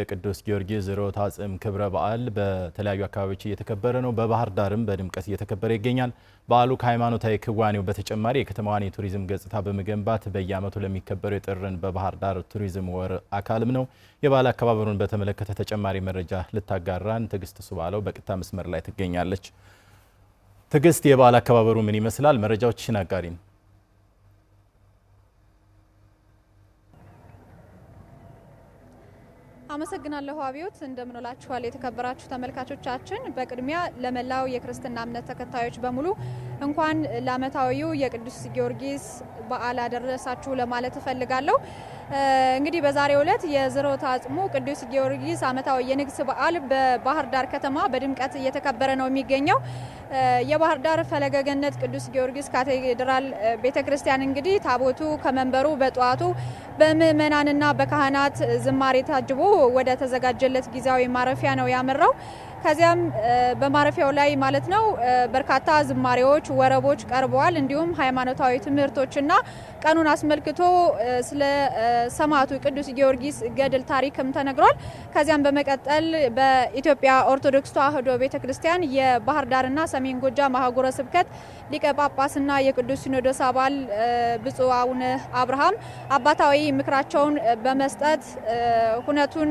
ቅዱስ ጊዮርጊስ ሮታ ጽም ክብረ በዓል በተለያዩ አካባቢዎች እየተከበረ ነው። በባህር ዳርም በድምቀት እየተከበረ ይገኛል። በዓሉ ከሃይማኖታዊ ክዋኔው በተጨማሪ የከተማዋን የቱሪዝም ገጽታ በመገንባት በየዓመቱ ለሚከበረው የጥርን በባህር ዳር ቱሪዝም ወር አካልም ነው። የበዓል አከባበሩን በተመለከተ ተጨማሪ መረጃ ልታጋራን ትዕግስት ሱባለው በቀጥታ መስመር ላይ ትገኛለች። ትዕግስት፣ የበዓል አከባበሩ ምን ይመስላል? መረጃዎችሽን አጋሪን። አመሰግናለሁ አብዮት። እንደምንላችኋል የተከበራችሁ ተመልካቾቻችን። በቅድሚያ ለመላው የክርስትና እምነት ተከታዮች በሙሉ እንኳን ለዓመታዊው የቅዱስ ጊዮርጊስ በዓል አደረሳችሁ ለማለት እፈልጋለሁ። እንግዲህ በዛሬው ዕለት የሮታ ጽሙ ቅዱስ ጊዮርጊስ ዓመታዊ የንግስ በዓል በባህር ዳር ከተማ በድምቀት እየተከበረ ነው የሚገኘው። የባህር ዳር ፈለገ ገነት ቅዱስ ጊዮርጊስ ካቴድራል ቤተክርስቲያን እንግዲህ ታቦቱ ከመንበሩ በጧቱ በምእመናንና በካህናት ዝማሬ ታጅቦ ወደ ተዘጋጀለት ጊዜያዊ ማረፊያ ነው ያመራው። ከዚያም በማረፊያው ላይ ማለት ነው በርካታ ዝማሬዎች፣ ወረቦች ቀርበዋል። እንዲሁም ሃይማኖታዊ ትምህርቶችና ቀኑን አስመልክቶ ስለ ሰማዕቱ ቅዱስ ጊዮርጊስ ገድል ታሪክም ተነግሯል። ከዚያም በመቀጠል በኢትዮጵያ ኦርቶዶክስ ተዋሕዶ ቤተክርስቲያን የባህር ዳርና ሰሜን ጎጃም አህጉረ ስብከት ሊቀ ጳጳስና የቅዱስ ሲኖዶስ አባል ብፁዕ አቡነ አብርሃም አባታዊ ምክራቸውን በመስጠት ሁነቱን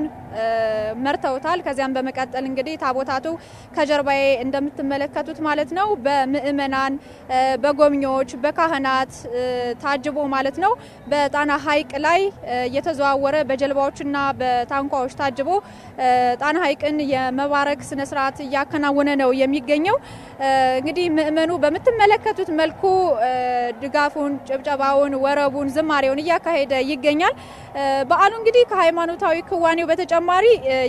መርተውታል። ከዚያም በመቀጠል እንግዲህ ታቦታቱ ከጀርባዬ እንደምትመለከቱት ማለት ነው በምእመናን፣ በጎብኚዎች፣ በካህናት ታጅቦ ማለት ነው በጣና ሐይቅ ላይ የተዘዋወረ በጀልባዎችና በታንኳዎች ታጅቦ ጣና ሐይቅን የመባረክ ስነ ስርዓት እያከናወነ ነው የሚገኘው። እንግዲህ ምእመኑ በምትመለከቱት መልኩ ድጋፉን፣ ጭብጨባውን፣ ወረቡን፣ ዝማሬውን እያካሄደ ይገኛል። በዓሉ እንግዲህ ከሃይማኖታዊ ክዋኔው በተጨማሪ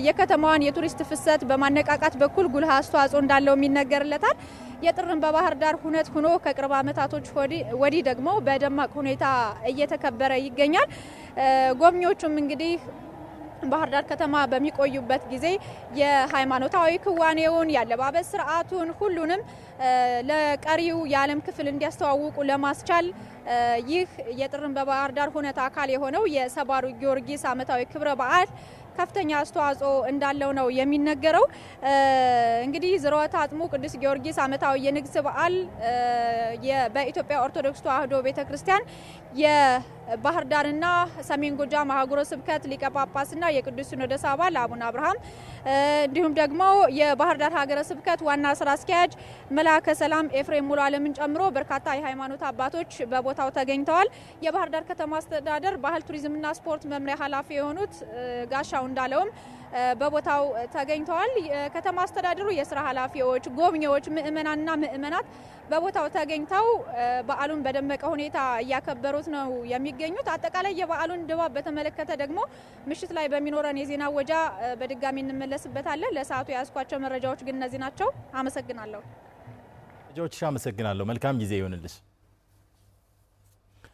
የከተማዋን የቱሪስት ፍሰት በማነቃቃት በኩል ጉልህ አስተዋጽኦ እንዳለው ይነገርለታል። የጥርን በባህር ዳር ሁነት ሆኖ ከቅርብ ዓመታቶች ወዲህ ደግሞ በደማቅ ሁኔታ እየተከበረ ይገኛል። ጎብኚዎቹም እንግዲህ ባህር ዳር ከተማ በሚቆዩበት ጊዜ የሃይማኖታዊ ክዋኔውን፣ የአለባበስ ስርዓቱን ሁሉንም ለቀሪው የዓለም ክፍል እንዲያስተዋውቁ ለማስቻል ይህ የጥርን በባህር ዳር ሁነት አካል የሆነው የሰባሩ ጊዮርጊስ ዓመታዊ ክብረ በዓል ከፍተኛ አስተዋጽኦ እንዳለው ነው የሚነገረው። እንግዲህ ሮታ ጽሙ ቅዱስ ጊዮርጊስ ዓመታዊ የንግስ በዓል በኢትዮጵያ ኦርቶዶክስ ተዋሕዶ ቤተክርስቲያን የባህር ዳርና ሰሜን ጎጃም አህጉረ ስብከት ሊቀ ጳጳስና የቅዱስ ሲኖዶስ አባል አቡነ አብርሃም እንዲሁም ደግሞ የባህር ዳር ሀገረ ስብከት ዋና ስራ አስኪያጅ መልአከ ሰላም ኤፍሬም ሙሉ ዓለምን ጨምሮ በርካታ የሃይማኖት አባቶች በቦታው ተገኝተዋል። የባህር ዳር ከተማ አስተዳደር ባህል ቱሪዝምና ስፖርት መምሪያ ኃላፊ የሆኑት ጋሻው እንዳለውም በቦታው ተገኝተዋል። የከተማ አስተዳደሩ የስራ ኃላፊዎች፣ ጎብኚዎች፣ ምእመናንና ምእመናት በቦታው ተገኝተው በዓሉን በደመቀ ሁኔታ እያከበሩት ነው የሚገኙት። አጠቃላይ የበዓሉን ድባብ በተመለከተ ደግሞ ምሽት ላይ በሚኖረን የዜና ወጃ በድጋሚ እንመለስበታለን። ለሰዓቱ ያስኳቸው መረጃዎች ግን እነዚህ ናቸው። አመሰግናለሁ። ልጆችሽ አመሰግናለሁ። መልካም ጊዜ ይሁንልሽ።